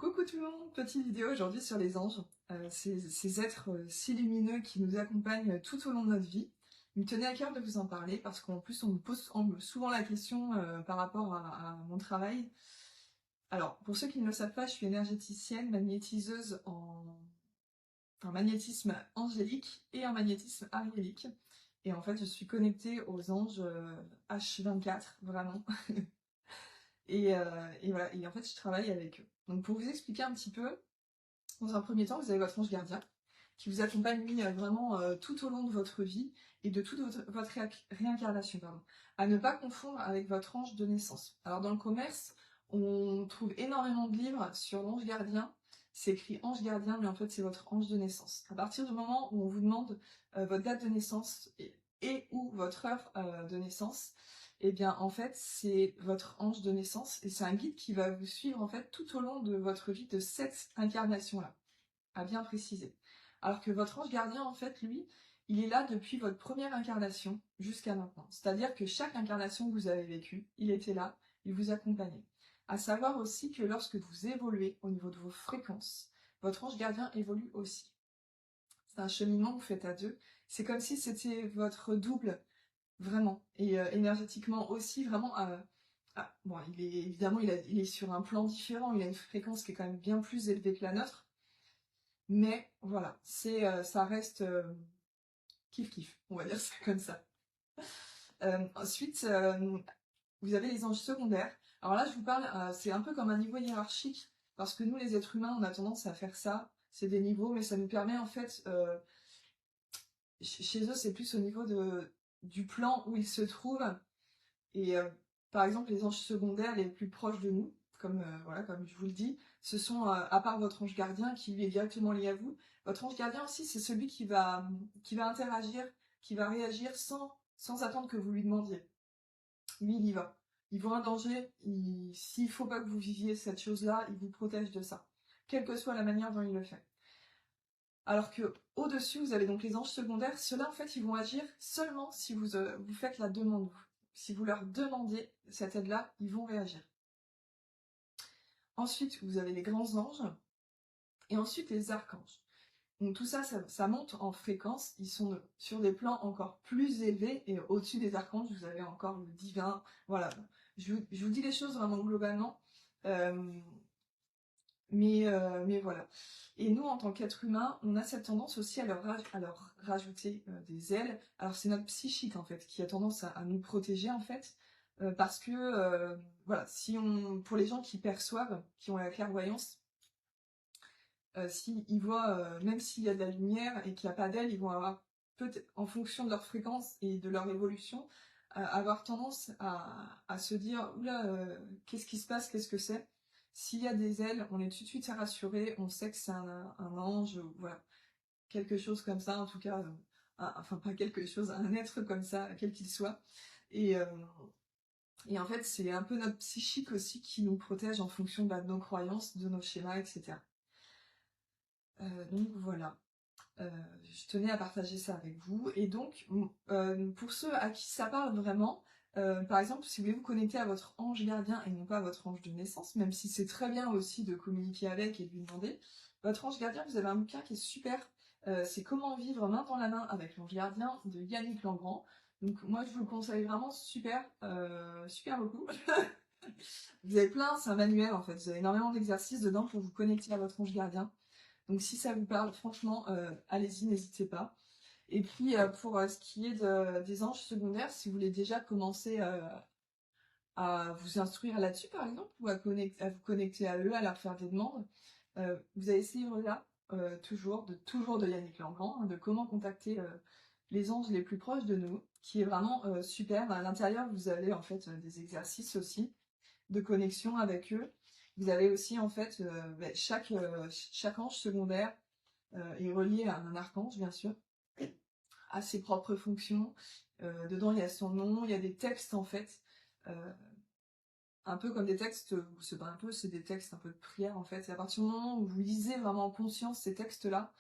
Coucou tout le monde, petite vidéo aujourd'hui sur les anges, ces êtres si lumineux qui nous accompagnent tout au long de notre vie. Il me tenait à cœur de vous en parler parce qu'en plus on me pose souvent la question par rapport à mon travail. Alors pour ceux qui ne le savent pas, je suis énergéticienne, magnétiseuse en magnétisme angélique et en magnétisme ariélique. Et en fait je suis connectée aux anges H24, vraiment. Et voilà, et en fait je travaille avec eux. Donc pour vous expliquer un petit peu, dans un premier temps, vous avez votre ange gardien, qui vous accompagne lui vraiment tout au long de votre vie et de toute votre réincarnation, pardon. À ne pas confondre avec votre ange de naissance. Alors dans le commerce, on trouve énormément de livres sur l'ange gardien. C'est écrit ange gardien, mais en fait c'est votre ange de naissance. À partir du moment où on vous demande votre date de naissance et ou votre heure de naissance, et bien en fait c'est votre ange de naissance et c'est un guide qui va vous suivre en fait tout au long de votre vie de cette incarnation là, à bien préciser. Alors que votre ange gardien en fait lui, il est là depuis votre première incarnation jusqu'à maintenant. C'est-à-dire que chaque incarnation que vous avez vécue, il était là, il vous accompagnait. À savoir aussi que lorsque vous évoluez au niveau de vos fréquences, votre ange gardien évolue aussi. C'est un cheminement que vous faites à deux. C'est comme si c'était votre double. Vraiment. Et énergétiquement aussi, vraiment. Bon, il est évidemment, il est sur un plan différent. Il a une fréquence qui est quand même bien plus élevée que la nôtre. Mais voilà, ça reste kiff kiff. On va dire ça comme ça. Ensuite, vous avez les anges secondaires. Alors là, je vous parle, c'est un peu comme un niveau hiérarchique parce que nous, les êtres humains, on a tendance à faire ça. C'est des niveaux, mais ça nous permet en fait. Chez eux, c'est plus au niveau du plan où ils se trouvent. Et par exemple, les anges secondaires les plus proches de nous, voilà, comme je vous le dis, ce sont, à part votre ange gardien qui lui est directement lié à vous, votre ange gardien aussi, c'est celui qui va interagir, qui va réagir sans attendre que vous lui demandiez. Lui, il y va. Il voit un danger, s'il ne faut pas que vous viviez cette chose-là, il vous protège de ça, quelle que soit la manière dont il le fait. Alors que au-dessus, vous avez donc les anges secondaires. Ceux-là, en fait, ils vont agir seulement si vous faites la demande. Si vous leur demandez cette aide-là, ils vont réagir. Ensuite, vous avez les grands anges. Et ensuite, les archanges. Donc tout ça, ça monte en fréquence. Ils sont sur des plans encore plus élevés. Et au-dessus des archanges, vous avez encore le divin. Voilà. Je vous dis les choses vraiment globalement. Mais voilà. Et nous, en tant qu'êtres humains, on a cette tendance aussi à leur rajouter des ailes. Alors c'est notre psychique en fait qui a tendance à nous protéger en fait, parce que voilà, pour les gens qui perçoivent, qui ont la clairvoyance, s'ils voient, même s'il y a de la lumière et qu'il n'y a pas d'ailes, ils vont avoir peut-être, en fonction de leur fréquence et de leur évolution, avoir tendance à se dire oula, qu'est-ce qui se passe, qu'est-ce que c'est? S'il y a des ailes, on est tout de suite rassuré, on sait que c'est un ange, voilà, quelque chose comme ça, en tout cas, enfin pas quelque chose, un être comme ça, quel qu'il soit. Et, euh, et en fait, c'est un peu notre psychique aussi qui nous protège en fonction de nos croyances, de nos schémas, etc. Donc voilà. Je tenais à partager ça avec vous. Et donc, pour ceux à qui ça parle vraiment, par exemple, si vous voulez vous connecter à votre ange gardien et non pas à votre ange de naissance, même si c'est très bien aussi de communiquer avec et de lui demander, votre ange gardien, vous avez un bouquin qui est super. C'est Comment vivre main dans la main avec l'ange gardien de Yannick Langrand. Donc moi, je vous le conseille vraiment super, super beaucoup. Vous avez plein, c'est un manuel en fait. Vous avez énormément d'exercices dedans pour vous connecter à votre ange gardien. Donc si ça vous parle, franchement, allez-y, n'hésitez pas. Et puis pour ce qui est des anges secondaires, si vous voulez déjà commencer à vous instruire là-dessus, par exemple, ou à vous connecter à eux, à leur faire des demandes, vous avez ce livre-là, toujours de Yannick Langrand, hein, de comment contacter les anges les plus proches de nous, qui est vraiment super. À l'intérieur, vous avez en fait des exercices aussi de connexion avec eux. Vous avez aussi en fait chaque ange secondaire est relié à un archange, bien sûr, à ses propres fonctions. Dedans, il y a son nom, il y a des textes en fait, un peu comme des textes, c'est pas un peu, c'est des textes un peu de prière en fait. Et à partir du moment où vous lisez vraiment en conscience ces textes-là,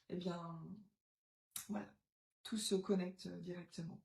eh bien, voilà, tout se connecte directement.